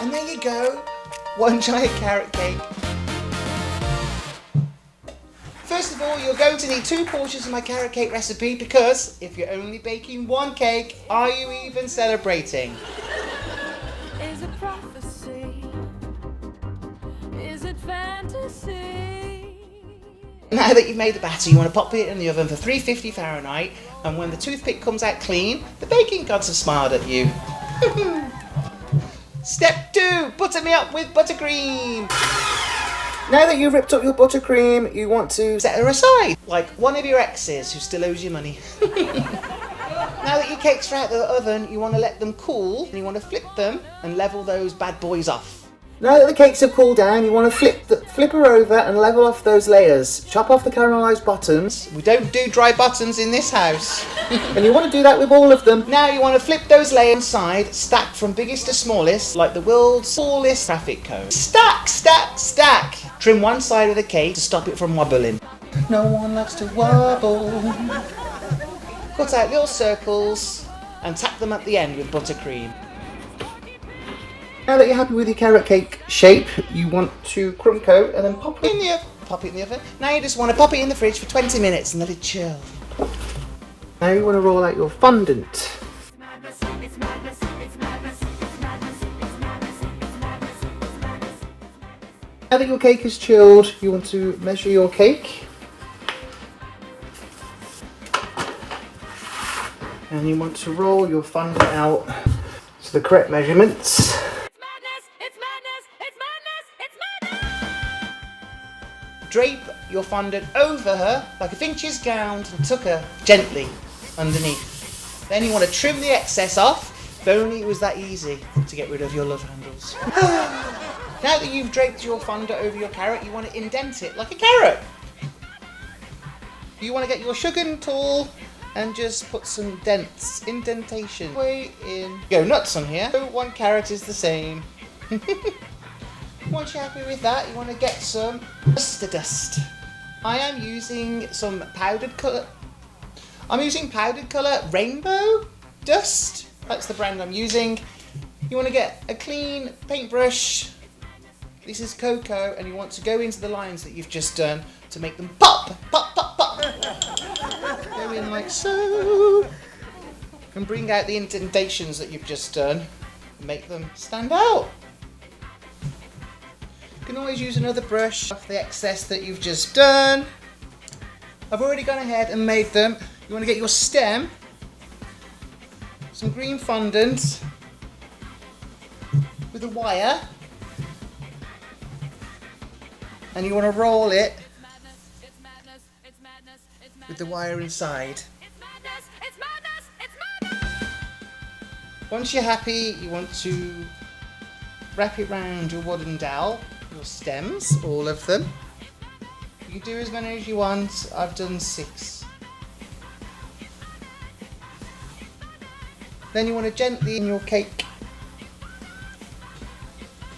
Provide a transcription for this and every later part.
And there you go, one giant carrot cake. First of all, you're going to need 2 portions of my carrot cake recipe because if you're only baking 1 cake, are you even celebrating? Is it prophecy? Is it fantasy? Now that you've made the batter, you want to pop it in the oven for 350 Fahrenheit, and when the toothpick comes out clean, the baking gods have smiled at you. Step 2, butter me up with buttercream. Now that you've ripped up your buttercream, you want to set her aside, like one of your exes who still owes you money. Now that your cakes are out of the oven, you want to let them cool, and you want to flip them and level those bad boys off. Now that the cakes have cooled down, you want to flip her over and level off those layers. Chop off the caramelised buttons. We don't do dry buttons in this house. And you want to do that with all of them. Now you want to flip those layers inside, stacked from biggest to smallest, like the world's smallest traffic cone. Stack, stack, stack. Trim one side of the cake to stop it from wobbling. No one likes to wobble. Cut out little circles and tack them at the end with buttercream. Now that you're happy with your carrot cake shape, you want to crumb coat and then pop it in the oven. Now you just want to pop it in the fridge for 20 minutes and let it chill. Now you want to roll out your fondant. Now that your cake is chilled, you want to measure your cake. And you want to roll your fondant out to the correct measurements. Drape your fondant over her like a Finch's gown and tuck her gently underneath. Then you want to trim the excess off. If only it was that easy to get rid of your love handles. Now that you've draped your fondant over your carrot, you want to indent it like a carrot. You want to get your sugar tool and just put some indentation way in. Go nuts on here. So 1 carrot is the same. Once you're happy with that, you want to get some mustard dust. I am using some powdered colour. I'm using powdered colour rainbow dust. That's the brand I'm using. You want to get a clean paintbrush. This is cocoa, and you want to go into the lines that you've just done to make them pop, pop, pop, pop. Go in like so. And bring out the indentations that you've just done. Make them stand out. You can always use another brush off the excess that you've just done. I've already gone ahead and made them. You want to get your stem, some green fondant with a wire, and you want to roll it with the wire inside. Once you're happy, you want to wrap it round your wooden dowel. Your stems, all of them. You can do as many as you want. I've done 6. Then you want to gently in your cake.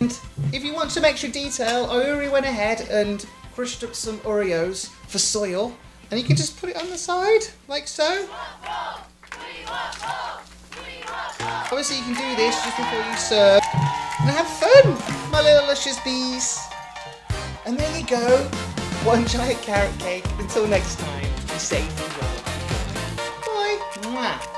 And if you want some extra detail, I already went ahead and crushed up some Oreos for soil, and you can just put it on the side like so. Obviously you can do this just before you serve and have fun, my little luscious bees. And there you go, 1 giant carrot cake. Until next time, be safe and well. Bye. Mwah.